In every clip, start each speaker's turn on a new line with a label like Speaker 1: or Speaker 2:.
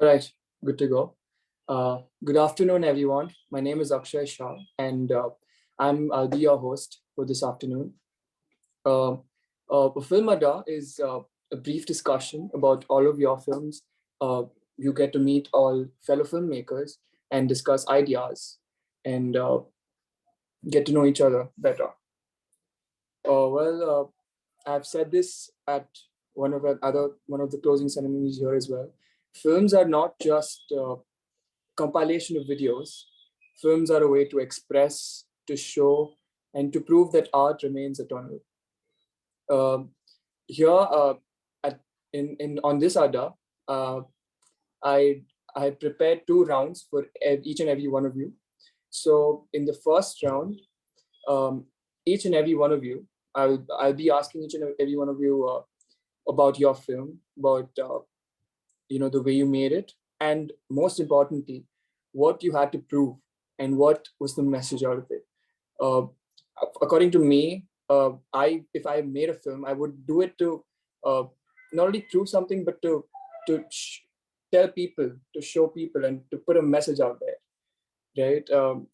Speaker 1: All right, good to go. Good afternoon, everyone. My name is Akshay Shah, and I'll be your host for this afternoon. Uh, Film Adda is a brief discussion about all of your films. You get to meet all fellow filmmakers and discuss ideas and get to know each other better. I've said this at one of the closing ceremonies here as well. Films are not just compilation of videos. Films are a way to express, to show, and to prove that art remains eternal. Um, Here, at, in on this Adda, I I prepared two rounds for each and every one of you. So in the first round, um, each and every one of you, I'll be asking each and every one of you about your film, about the way you made it, and most importantly, what you had to prove and what was the message out of it. Uh, According to me, I if I made a film, I would do it to not only prove something, but to tell people, to show people, and to put a message out there. Right?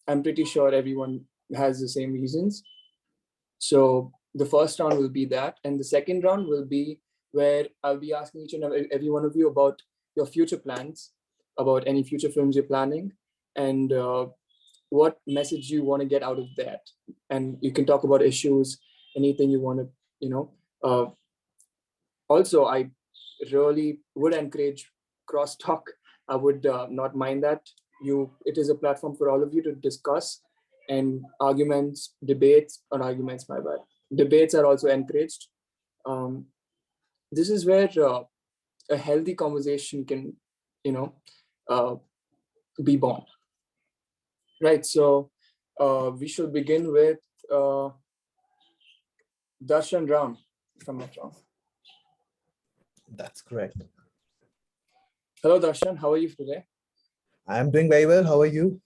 Speaker 1: I'm pretty sure everyone has the same reasons. So the first round will be that, and the second round will be where I'll be asking each and every one of you about your future plans, about any future films you're planning, and what message you want to get out of that. And you can talk about issues, anything you want to, you know. Also, I really would encourage crosstalk. I would not mind that. It is a platform for all of you to discuss, and arguments, debates, or arguments, my bad. Debates are also encouraged. Um, this is where a healthy conversation can, you know, uh, be born. Right. So we should begin with Darshan Ram, if I'm not wrong.
Speaker 2: That's correct.
Speaker 1: Hello, Darshan. How are you today?
Speaker 2: I'm doing very well. How are you?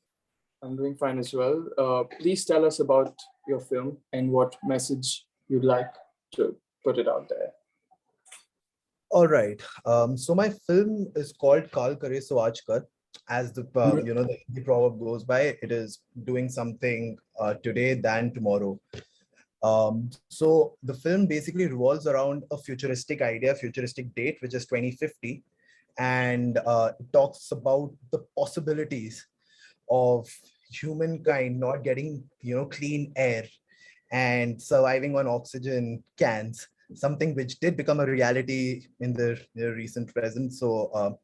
Speaker 1: I'm doing fine as well. Please tell us about your film and what message you'd like to put it out there.
Speaker 2: All right. So my film is called Kal Kare So Aaj Kar. As the the Hindi proverb goes by, it is doing something today than tomorrow. So the film basically revolves around a futuristic idea, futuristic date, which is 2050, and it talks about the possibilities of humankind not getting clean air and surviving on oxygen cans, something which did become a reality in the recent present. So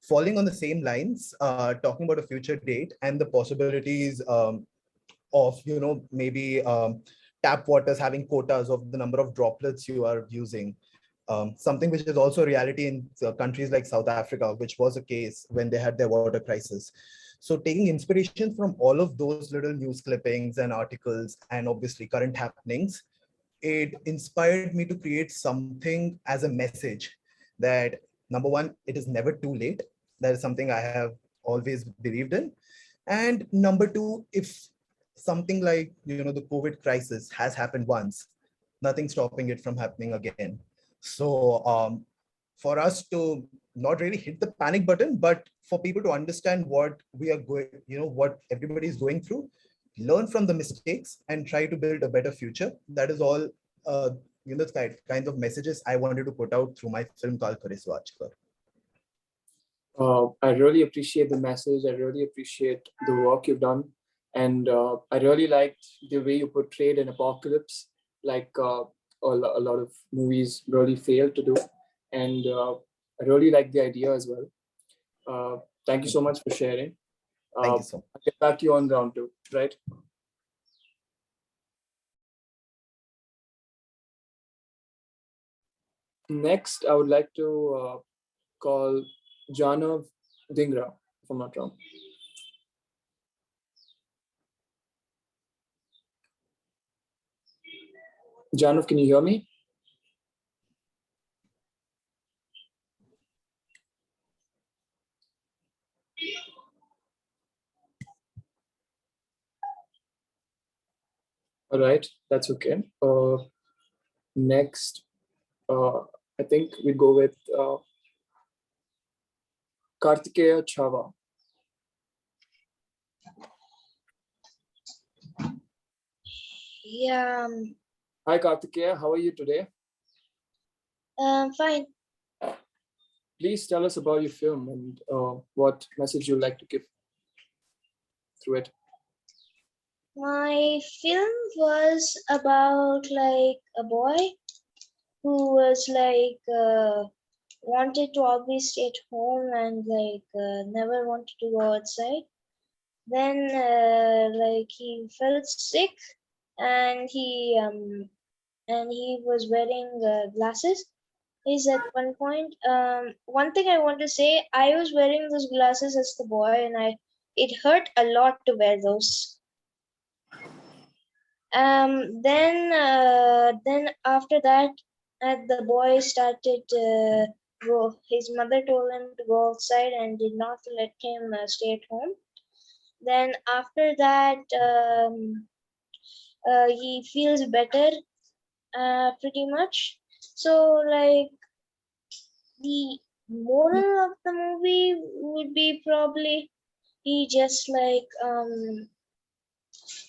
Speaker 2: falling on the same lines, talking about a future date and the possibilities of maybe tap waters having quotas of the number of droplets you are using. Something which is also a reality in countries like South Africa, which was a case when they had their water crisis. So taking inspiration from all of those little news clippings and articles and obviously current happenings, it inspired me to create something as a message that, number one, it is never too late. That is something I have always believed in. And number two, if something like the COVID crisis has happened once, nothing stopping it from happening again. So for us to not really hit the panic button, but for people to understand what we are going, what everybody is going through, learn from the mistakes and try to build a better future. That is all, kinds of messages I wanted to put out through my film called Kare So Aaj Kar.
Speaker 1: I really appreciate the message. I really appreciate the work you've done. And I really liked the way you portrayed an apocalypse, like a lot of movies really fail to do. And I really like the idea as well. Thank you so much for sharing.
Speaker 2: Thank you so much.
Speaker 1: I'll get back to you on round two, right? Next, I would like to call Janav Dingra, if I'm not wrong. Janav, can you hear me? All right, that's okay. Next, I think we go with Kaarthikeya, Chavva.
Speaker 3: Yeah,
Speaker 1: Hi Kaarthikeya, how are you today?
Speaker 3: fine.
Speaker 1: Please tell us about your film and what message you'd like to give through it.
Speaker 3: My film was about like a boy who was like wanted to always stay at home and like never wanted to go outside. Then like he felt sick and he was wearing glasses. Is at one point. One thing I want to say, I was wearing those glasses as the boy, and it hurt a lot to wear those. Then after that, the boy started go. His mother told him to go outside and did not let him stay at home. Then after that, he feels better, pretty much. So like the moral of the movie would be probably he just like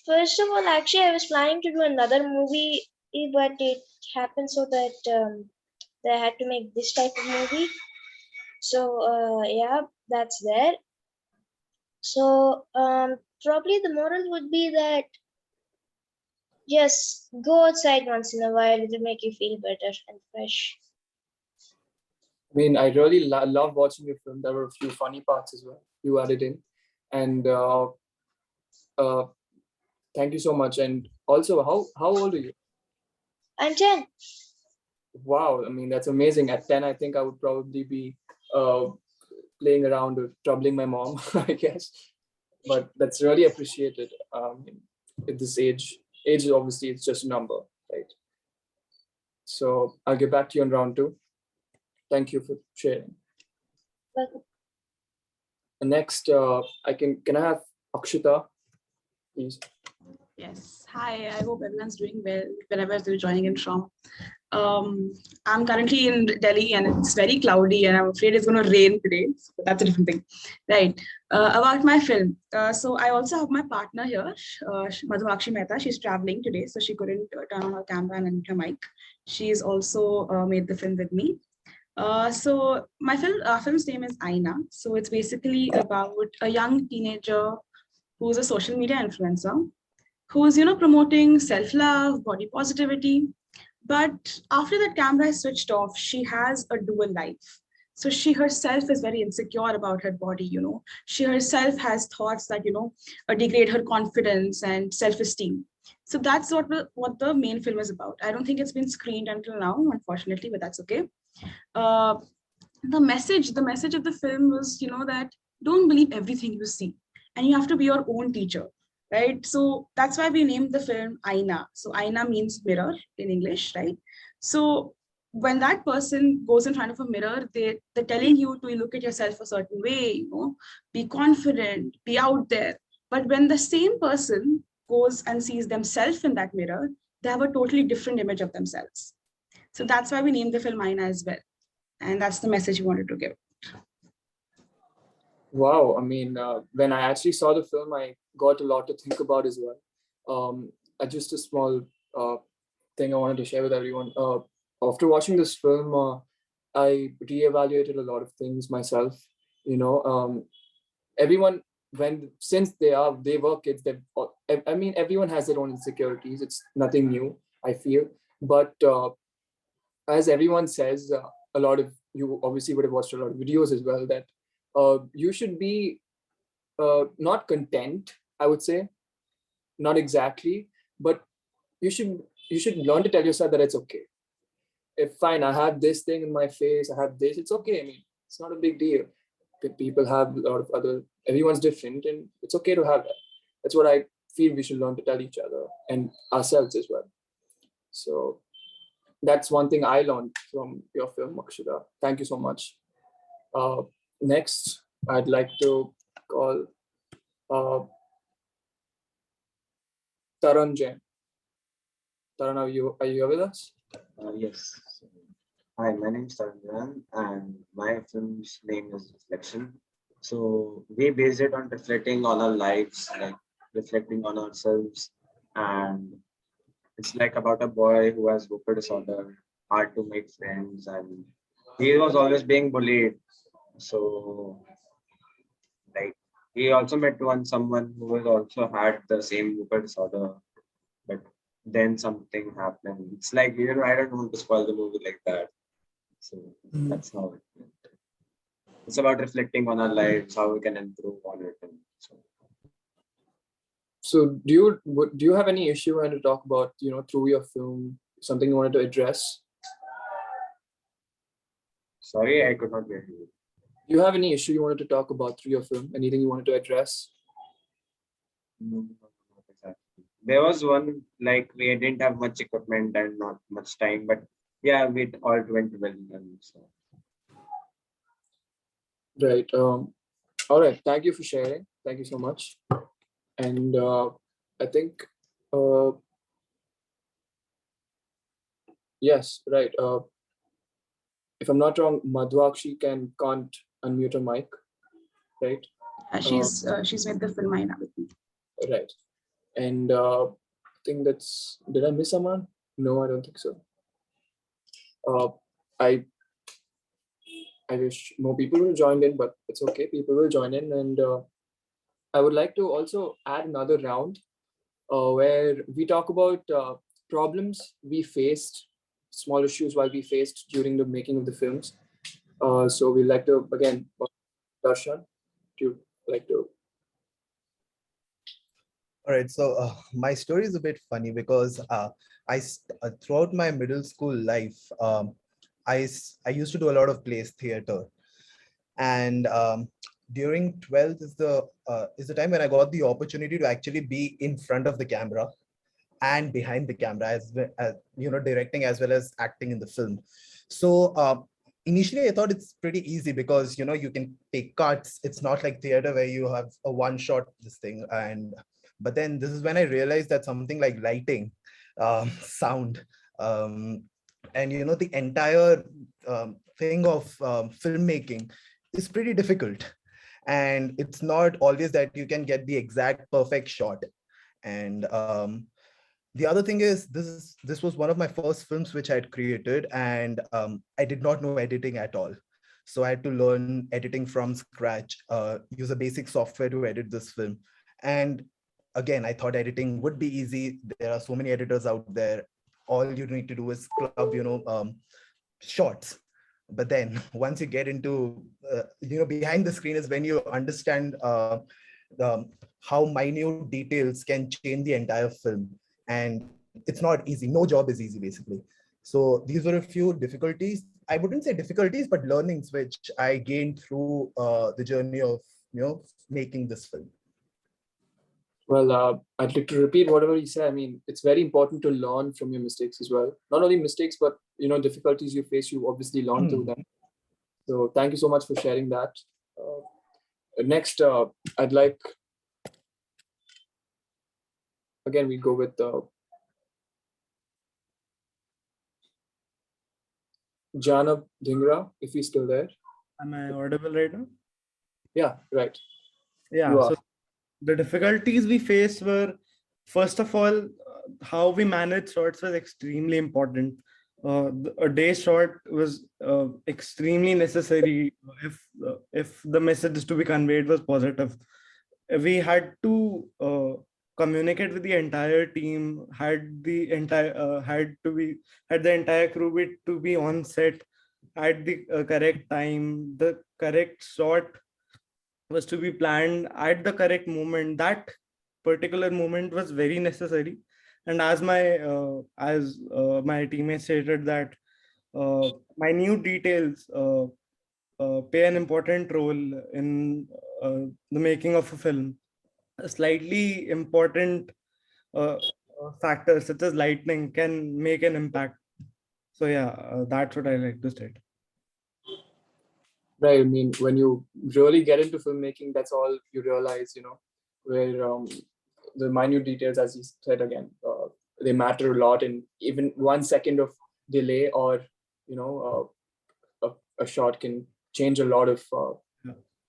Speaker 3: first of all, actually I was planning to do another movie, but it happened so that they had to make this type of movie. So yeah, that's there. So probably the moral would be that just go outside once in a while, it'll make you feel better and fresh.
Speaker 1: I mean, I really love watching your film. There were a few funny parts as well you added in, and thank you so much. And also, how old are you?
Speaker 3: I'm 10.
Speaker 1: Wow, I mean that's amazing. At 10, I think I would probably be playing around or troubling my mom, I guess. But that's really appreciated. At this age, age obviously it's just a number, right? So I'll get back to you on round 2. Thank you for sharing.
Speaker 3: Welcome.
Speaker 1: Next, can I have Akshita, please?
Speaker 4: Yes. Hi. I hope everyone's doing well wherever they're joining in from. I'm currently in Delhi and it's very cloudy and I'm afraid it's going to rain today. So that's a different thing. Right. About my film. So I also have my partner here, Madhuakshi Mehta. She's traveling today, so she couldn't turn on her camera and unmute her mic. She's also made the film with me. So my film's name is Aina. So it's basically about a young teenager who's a social media influencer who's promoting self-love, body positivity. But after that camera is switched off, she has a dual life. So she herself is very insecure about her body. She herself has thoughts that degrade her confidence and self-esteem. So that's what the main film is about. I don't think it's been screened until now, unfortunately, but that's okay. uh, the message of the film was that don't believe everything you see and you have to be your own teacher, right? So that's why we named the film Aina. So Aina means mirror in English, right? So when that person goes in front of a mirror, they're telling you to look at yourself a certain way, be confident, be out there. But when the same person goes and sees themselves in that mirror, they have a totally different image of themselves. So that's why we named the film Aina as well. And that's the message we wanted to give.
Speaker 1: Wow, I mean, when I actually saw the film, I got a lot to think about as well. Just a small thing I wanted to share with everyone. After watching this film, I reevaluated a lot of things myself. Everyone, since they were kids, I mean, everyone has their own insecurities. It's nothing new, I feel. But as everyone says, a lot of you obviously would have watched a lot of videos as well, that you should be not content, I would say, not exactly, but you should learn to tell yourself that it's okay. If fine, I have this thing in my face, I have this, it's okay. I mean, it's not a big deal. People have a lot of other, everyone's different, and it's okay to have that. That's what I feel we should learn to tell each other and ourselves as well. So that's one thing I learned from your film, Akshita. Thank you so much. Next, I'd like to call Taran Jain. Taran, are you here with us?
Speaker 5: Yes. Hi, my name is Taran and my film's name is Reflection. So we base it on reflecting on our lives, like reflecting on ourselves. And it's like about a boy who has vocal disorder, hard to make friends, and he was always being bullied. So like he also met someone who was also had the same vocal disorder, but then something happened. It's like I don't want to spoil the movie like that. So
Speaker 1: Mhm.
Speaker 5: that's how it went. It's about reflecting on our lives, how we can improve on it. And so,
Speaker 1: So do you have any issue you want to talk about, through your film, something you wanted to address?
Speaker 5: sorry, I could not hear you.
Speaker 1: Do you have any issue you wanted to talk about through your film? Anything you wanted to address?
Speaker 5: No, not exactly. There was one like we didn't have much equipment and not much time, but yeah, we all went well. And so
Speaker 1: Right. All right. Thank you for sharing. Thank you so much. And I think, uh, yes, right. If I'm not wrong, Madhuakshi can't unmute her mic, right?
Speaker 4: She's made the film I with me.
Speaker 1: Right. And I think did I miss someone? No, I don't think so. Uh, I I wish more people will join in, but it's okay. People will join in, and I would like to also add another round where we talk about problems we faced, small issues while we faced during the making of the films. So we'd like to again, Darshan, do you like to?
Speaker 2: All right, so my story is a bit funny because throughout my middle school life, I used to do a lot of plays theater, and during 12th is the time when I got the opportunity to actually be in front of the camera and behind the camera as directing as well as acting in the film. So initially I thought it's pretty easy because you can take cuts. It's not like theater where you have a one shot this thing. And but then this is when I realized that something like lighting, sound, um, and the entire thing of filmmaking is pretty difficult, and it's not always that you can get the exact perfect shot. And the other thing is this was one of my first films which I had created, and I did not know editing at all. So I had to learn editing from scratch, use a basic software to edit this film. And again, I thought editing would be easy. There are so many editors out there. All you need to do is club shots. But then once you get into behind the screen is when you understand how minute details can change the entire film. And it's not easy. No job is easy, basically. So these were a few difficulties. I wouldn't say difficulties, but learnings which I gained through the journey of making this film.
Speaker 1: Well, I'd like to repeat whatever you said. I mean, it's very important to learn from your mistakes as well. Not only mistakes, but difficulties you face, you obviously learn through them. So thank you so much for sharing that. Next, I'd like, again, we go with Janab Dhingra, if he's still there.
Speaker 6: Am I audible right now?
Speaker 1: Yeah, right.
Speaker 6: Yeah.
Speaker 1: You are.
Speaker 6: So the difficulties we faced were, first of all, how we manage shots was extremely important. A day shot was extremely necessary if the message is to be conveyed was positive. We had to communicate with the entire team, had the entire crew to be on set at the correct time. The correct shot was to be planned at the correct moment. That particular moment was very necessary. And as my teammate stated that minute details play an important role in the making of a film. A slightly important uh, factor such as lightning can make an impact. So yeah, that's what I like to state.
Speaker 1: Right. I mean, when you really get into filmmaking, that's all you realize, where the minute details, as you said again, they matter a lot. And even 1 second of delay or a shot can change a lot of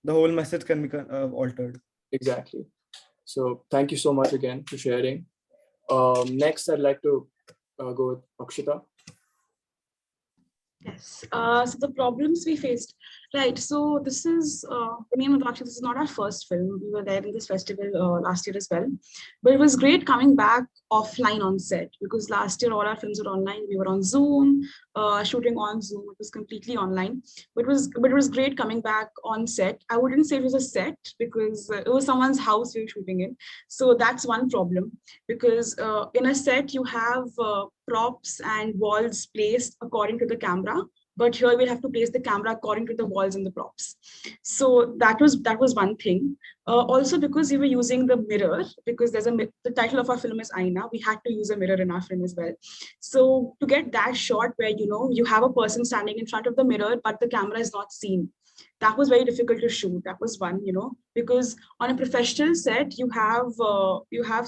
Speaker 6: The whole message can be altered.
Speaker 1: exactly. So thank you so much again for sharing. Next, I'd like to go with Akshita.
Speaker 4: Yes. So the problems we faced, right? So this is me and Madhuakshi. This is not our first film. We were there in this festival last year as well, but it was great coming back offline on set because last year all our films were online. We were on Zoom, shooting on Zoom. It was completely online, but it was great coming back on set. I wouldn't say it was a set because it was someone's house we were shooting in. So that's one problem because in a set you have props and walls placed according to the camera, but here we'll have to place the camera according to the walls and the props. So that was one thing. Also because we were using the mirror, because the title of our film is Aina, we had to use a mirror in our film as well. So to get that shot where you have a person standing in front of the mirror but the camera is not seen, that was very difficult to shoot. That was one, because on a professional set you have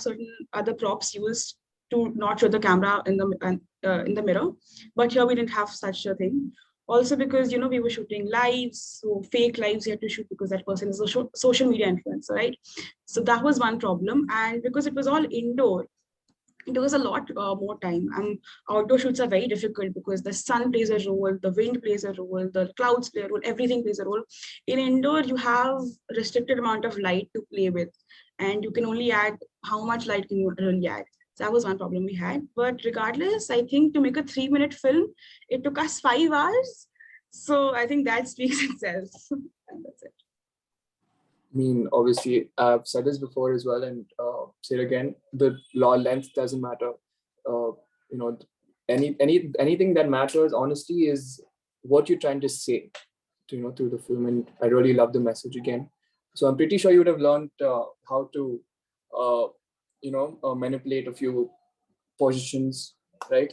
Speaker 4: certain other props used to not show the camera in the mirror, but here we didn't have such a thing. Also because we were shooting lives, so fake lives you had to shoot because that person is a social media influencer, right? So that was one problem. And because it was all indoor, it was a lot more time. Outdoor shoots are very difficult because the sun plays a role, the wind plays a role, the clouds play a role, everything plays a role. In indoor, you have restricted amount of light to play with, and you can only add how much light can you really add. So that was one problem we had. But regardless, I think to make a 3-minute film, it took us 5 hours. So I think that speaks itself. And that's it.
Speaker 1: I mean, obviously, I've said this before as well, and say it again: the law length doesn't matter. Anything that matters, honestly, is what you're trying to say, through the film. And I really love the message again. So I'm pretty sure you would have learned how to, manipulate a few positions, right?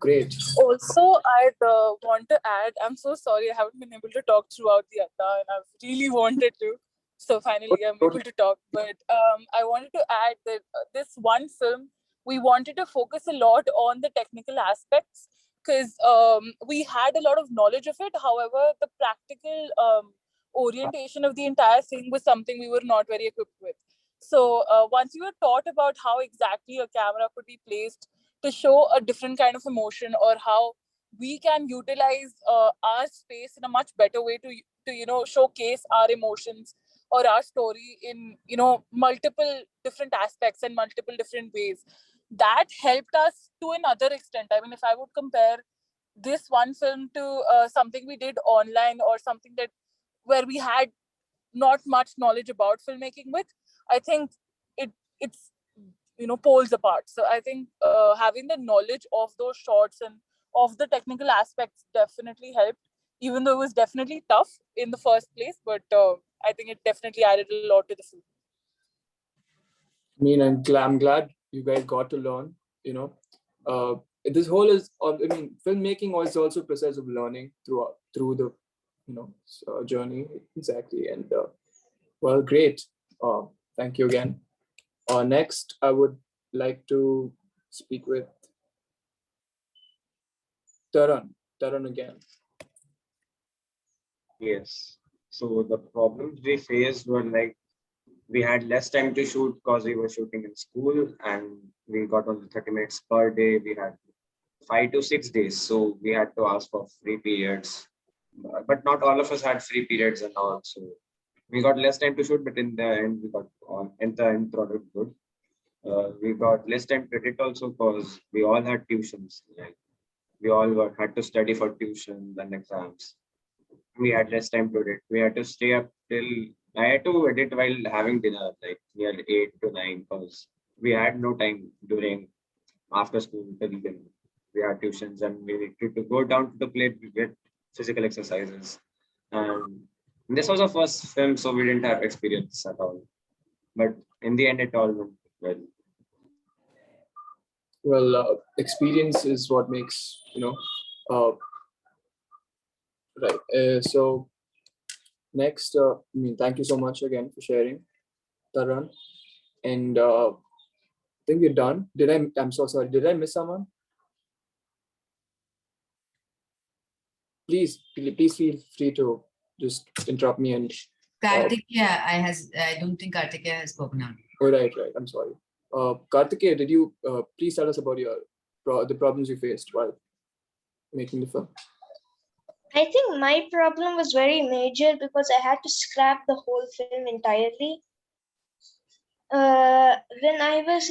Speaker 1: Great.
Speaker 7: Also, I'd want to add, I'm so sorry I haven't been able to talk throughout the Adda, and I've really wanted to. So finally, I'm able to talk. But I wanted to add that this one film, we wanted to focus a lot on the technical aspects because we had a lot of knowledge of it. However, the practical orientation of the entire thing was something we were not very equipped with. So once you were taught about how exactly a camera could be placed to show a different kind of emotion, or how we can utilize our space in a much better way to showcase our emotions or our story in multiple different aspects and multiple different ways, that helped us to another extent. I mean, if I would compare this one film to something we did online or something that where we had not much knowledge about filmmaking with, I think it's poles apart. So I think having the knowledge of those shots and of the technical aspects definitely helped, even though it was definitely tough in the first place. But I think it definitely added a lot to the film.
Speaker 1: I mean, I'm glad you guys got to learn. This whole is. Filmmaking is also a process of learning through the journey. Exactly. And well, great. Thank you again. Next, I would like to speak with Taran. Taran again.
Speaker 5: Yes. So the problems we faced were like we had less time to shoot because we were shooting in school and we got only 30 minutes per day. We had 5 to 6 days. So we had to ask for free periods. But not all of us had free periods and all. So we got less time to shoot, but in the end, we got in the end product good. We got less time credit also because we all had tuitions. Like we all had to study for tuition and exams. We had less time to edit. We had to stay up till I had to edit while having dinner, like near 8 to 9, because we had no time during after school till then. We had tuitions and we needed to go down to the plate to get physical exercises. And this was our first film, so we didn't have experience at all. But in the end, it all went well.
Speaker 1: Well, experience is what makes right. So next, thank you so much again for sharing, Taran. And I think we're done. I'm so sorry. Did I miss someone? please feel free to just interrupt me and.
Speaker 8: Kaarthikeya, I don't think Kaarthikeya has spoken out.
Speaker 1: Oh, right. I'm sorry. Kaarthikeya, did you please tell us about the problems you faced while making the film?
Speaker 3: I think my problem was very major because I had to scrap the whole film entirely. When I was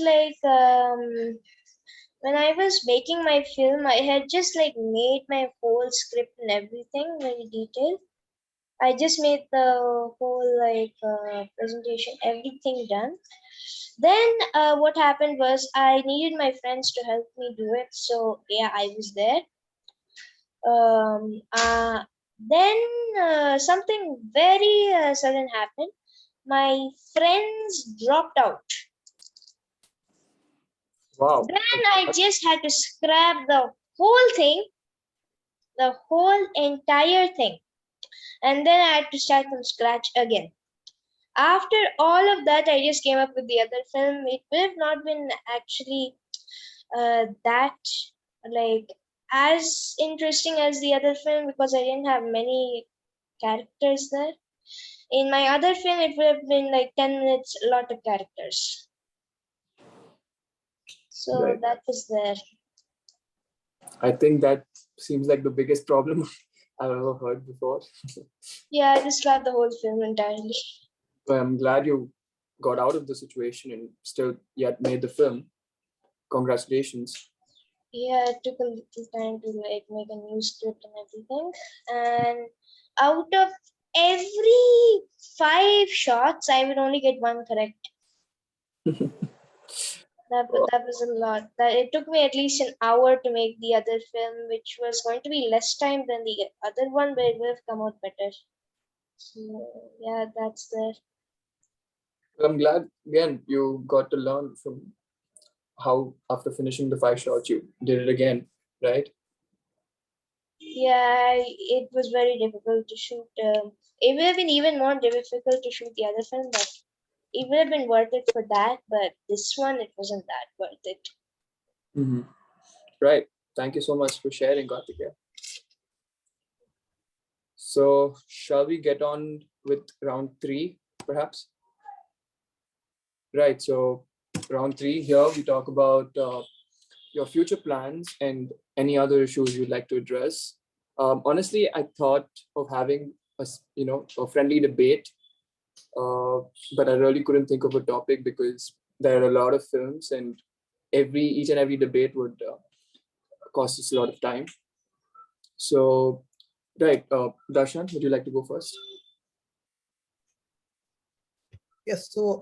Speaker 3: when I was making my film, I had just like made my whole script and everything very detailed. I just made the whole presentation, everything done. Then what happened was I needed my friends to help me do it. So yeah, I was there. Then something very sudden happened. My friends dropped out.
Speaker 1: Wow.
Speaker 3: Then I just had to scrap the whole thing, the whole entire thing. And then I had to start from scratch again. After all of that, I just came up with the other film. It would have not been actually that like as interesting as the other film because I didn't have many characters there. In my other film, it would have been like 10 minutes, a lot of characters. So
Speaker 1: Right.
Speaker 3: that was there.
Speaker 1: I think that seems like the biggest problem I've ever heard before.
Speaker 3: Yeah, I just loved the whole film entirely.
Speaker 1: But I'm glad you got out of the situation and still yet made the film. Congratulations.
Speaker 3: Yeah, it took a little time to like make a new script and everything. And out of every 5 shots, I would only get 1 correct. That was a lot. That it took me at least an hour to make the other film, which was going to be less time than the other one, but it would have come out better. So yeah, that's there.
Speaker 1: I'm glad again you got to learn from how after finishing the 5 shots you did it again, right?
Speaker 3: Yeah, it was very difficult to shoot. It would have been even more difficult to shoot the other film, but it would have been worth it for that. But this one, it wasn't that worth it.
Speaker 1: Mm-hmm. Right. Thank you so much for sharing, Kaarthikeya. So shall we get on with round 3, perhaps? Right. So round 3 here we talk about your future plans and any other issues you'd like to address. Honestly, I thought of having a friendly debate, but I really couldn't think of a topic because there are a lot of films, and each and every debate would cost us a lot of time. So, right, Darshan, would you like to go first?
Speaker 2: Yes, so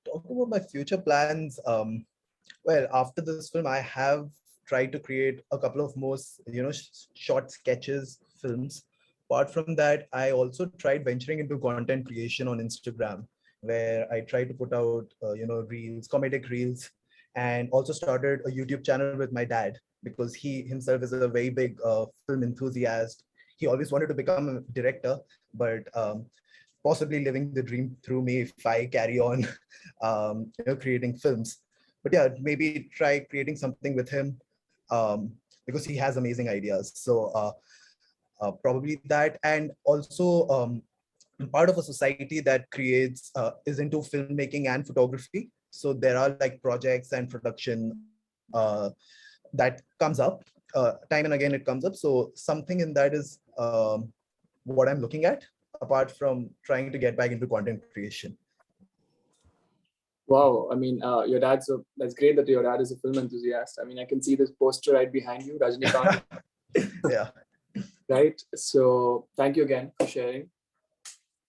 Speaker 2: talking about my future plans, well, after this film, I have tried to create a couple of more, short sketches, films. Apart from that, I also tried venturing into content creation on Instagram, where I try to put out, reels, comedic reels, and also started a YouTube channel with my dad because he himself is a very big film enthusiast. He always wanted to become a director, but possibly living the dream through me if I carry on, creating films. But yeah, maybe try creating something with him because he has amazing ideas. So probably that, and also I'm part of a society that creates is into filmmaking and photography. So there are like projects and production that comes up time and again. It comes up. So something in that is what I'm looking at, apart from trying to get back into content creation.
Speaker 1: Wow, I mean, that's great that your dad is a film enthusiast. I mean, I can see this poster right behind you, Rajnikant.
Speaker 2: Yeah.
Speaker 1: Right. So thank you again for sharing.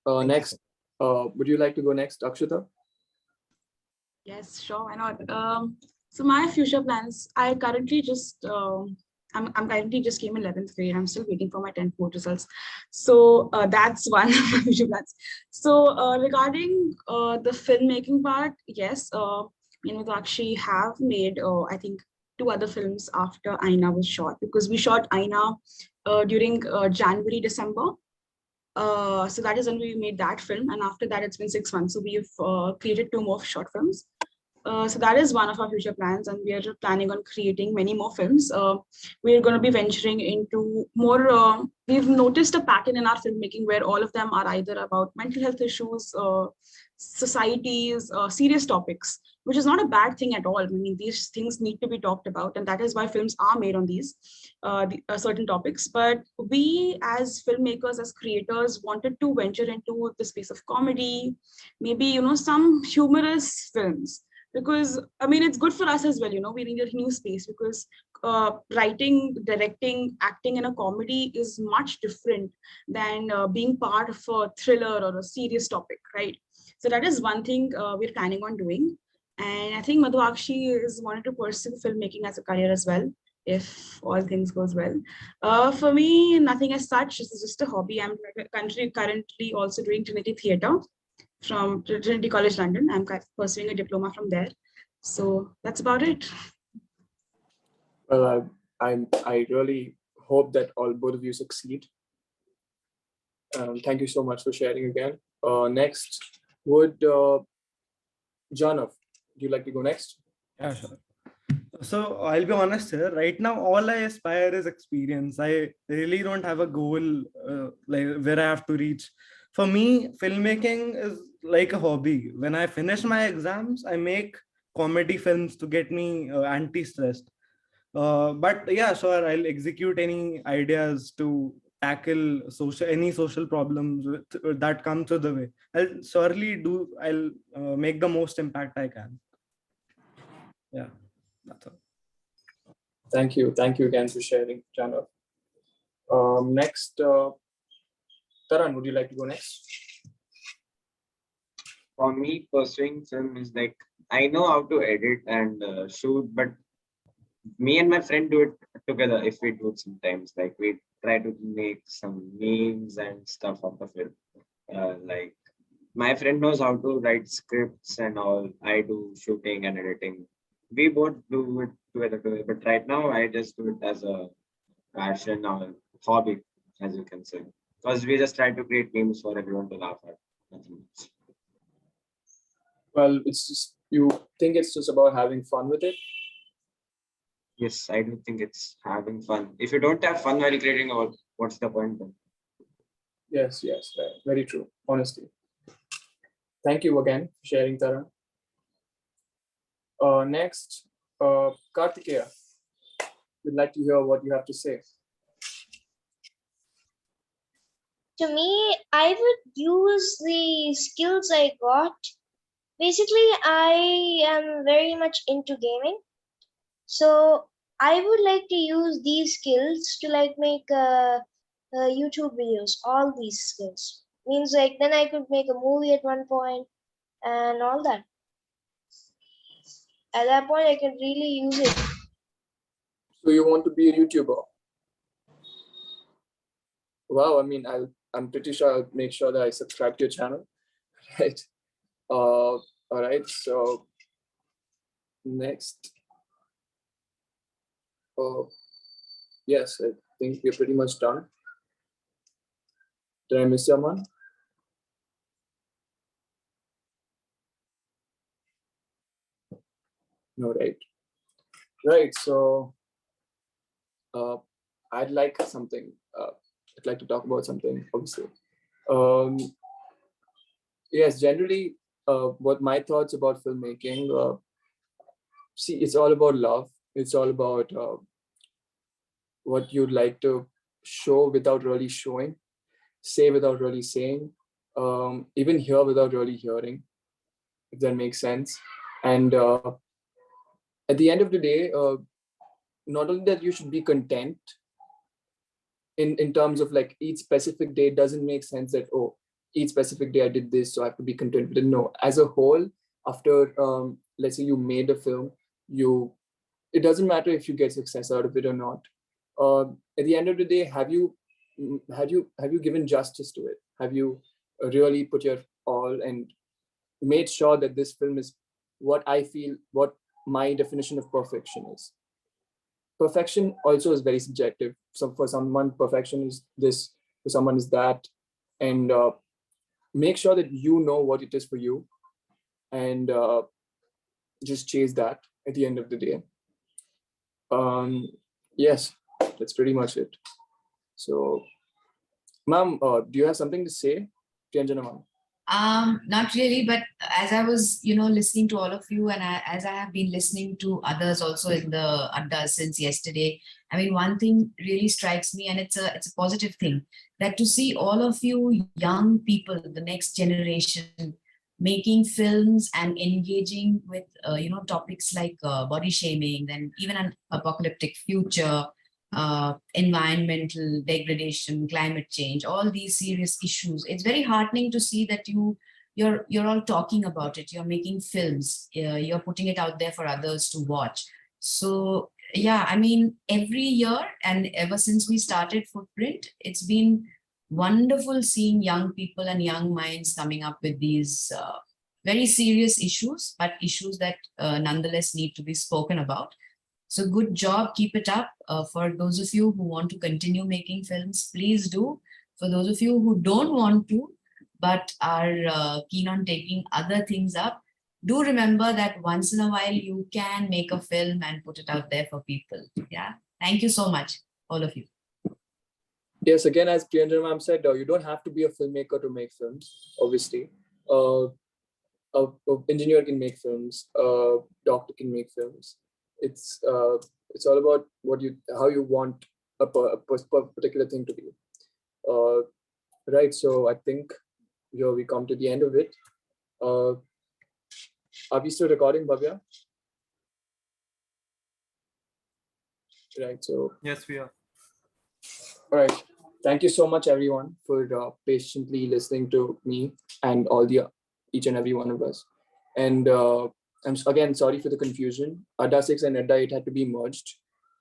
Speaker 1: Next, would you like to go next, Akshita?
Speaker 4: Yes, sure, why not? So my future plans, I currently just I'm currently just came in 11th grade. I'm still waiting for my 10th board results. So that's one of my future plans. So regarding the filmmaking part, yes, me and Madhuakshi have made I think 2 other films after Aina was shot, because we shot Aina during January, December. So that is when we made that film, and after that it's been 6 months. So we've created 2 more short films. So that is one of our future plans, and we are planning on creating many more films. We are going to be venturing into more. We've noticed a pattern in our filmmaking where all of them are either about mental health issues, societies, serious topics, which is not a bad thing at all. I mean, these things need to be talked about, and that is why films are made on these certain topics. But we, as filmmakers, as creators, wanted to venture into the space of comedy, maybe some humorous films, because I mean it's good for us as well. We need a new space, because writing, directing, acting in a comedy is much different than being part of a thriller or a serious topic, right? So that is one thing we're planning on doing. And I think Madhuakshi is wanting to pursue filmmaking as a career as well, if all things goes well. For me, nothing as such. This is just a hobby. I'm currently also doing Trinity Theatre from Trinity College London. I'm pursuing a diploma from there. So that's about it.
Speaker 1: Well, I really hope that both of you succeed. Thank you so much for sharing again. Next, would Janav, would you like to go next?
Speaker 6: Yeah, sure. So I'll be honest here. Right now, all I aspire is experience. I really don't have a goal like where I have to reach. For me, filmmaking is like a hobby. When I finish my exams, I make comedy films to get me anti-stressed. But yeah, sure, I'll execute any ideas to tackle any social problems that come to the way. I'll surely do. I'll make the most impact I can. Yeah, that's all.
Speaker 1: Thank you again for sharing, Janav. Next, Taran, would you like to go next?
Speaker 5: For me, pursuing film is like, I know how to edit and shoot, but me and my friend do it together if we do it sometimes. Like we try to make some memes and stuff out of it. Like my friend knows how to write scripts and all. I do shooting and editing. We both do it together. But right now, I just do it as a passion or hobby, as you can say. Because we just try to create memes for everyone to laugh at. Nothing much.
Speaker 1: Well, it's just, you think it's just about having fun with it?
Speaker 5: Yes, I do think it's having fun. If you don't have fun while creating a work, what's the point then?
Speaker 1: Yes, right. Very true, honestly. Thank you again for sharing, Taran. Next, Kaarthikeya. We'd like to hear what you have to say.
Speaker 3: To me, I would use the skills I got. Basically, I am very much into gaming. So I would like to use these skills to like make YouTube videos, all these skills. Means like then I could make a movie at one point and all that. At that point, I can really use it.
Speaker 1: So you want to be a YouTuber? Wow, I mean, I'm pretty sure I'll make sure that I subscribe to your channel, right? All right, so next. Yes, I think we're pretty much done. Did I miss someone? No, right. Right, so I'd like something. I'd like to talk about something, obviously. Yes, generally, what my thoughts about filmmaking, see, it's all about love. It's all about what you'd like to show without really showing, say without really saying, even hear without really hearing, if that makes sense. And at the end of the day, not only that you should be content in terms of like each specific day, doesn't make sense that, oh, each specific day I did this, so I have to be content with it. No, as a whole, after let's say you made a film, it doesn't matter if you get success out of it or not. At the end of the day, have you given justice to it? Have you really put your all and made sure that this film is what I feel, what my definition of perfection is? Perfection also is very subjective. So for someone, perfection is this, for someone is that. And make sure that you know what it is for you. And just chase that at the end of the day. Yes, that's pretty much it. So, ma'am, do you have something to say, Priyanjana ma'am?
Speaker 8: Not really, but as I was, listening to all of you, and as I have been listening to others also in the Adda since yesterday, I mean, one thing really strikes me, and it's a positive thing, that to see all of you young people, the next generation, making films and engaging with, topics like body shaming, and even an apocalyptic future, environmental degradation, climate change, all these serious issues. It's very heartening to see that you're all talking about it. You're making films. You're putting it out there for others to watch. So yeah, I mean, every year and ever since we started Footprint, it's been wonderful seeing young people and young minds coming up with these very serious issues, but issues that nonetheless need to be spoken about. So good job, keep it up. For those of you who want to continue making films, please do. For those of you who don't want to, but are keen on taking other things up, do remember that once in a while you can make a film and put it out there for people. Yeah. Thank you so much, all of you.
Speaker 1: Yes, again, as Priyanjana ma'am said, you don't have to be a filmmaker to make films, obviously. An engineer can make films, a doctor can make films. It's all about how you want a particular thing to be. Right, so I think here we come to the end of it. Are we still recording, Bhavya? Right, so.
Speaker 6: Yes, we are.
Speaker 1: All right. Thank you so much, everyone, for patiently listening to me and each and every one of us. And I'm again sorry for the confusion. Adda 6 and Adda 8 had to be merged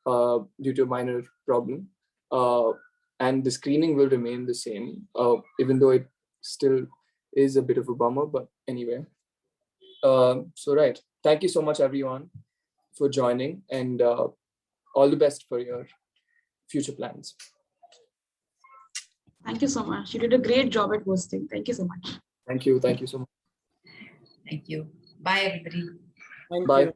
Speaker 1: due to a minor problem. And the screening will remain the same, even though it still is a bit of a bummer. But anyway, so right. Thank you so much, everyone, for joining, and all the best for your future plans.
Speaker 4: Thank you so much. You did a great job at hosting. Thank you so much.
Speaker 1: Thank you. Thank you so much.
Speaker 8: Thank you. Bye, everybody.
Speaker 6: Thank
Speaker 1: Bye.
Speaker 6: you.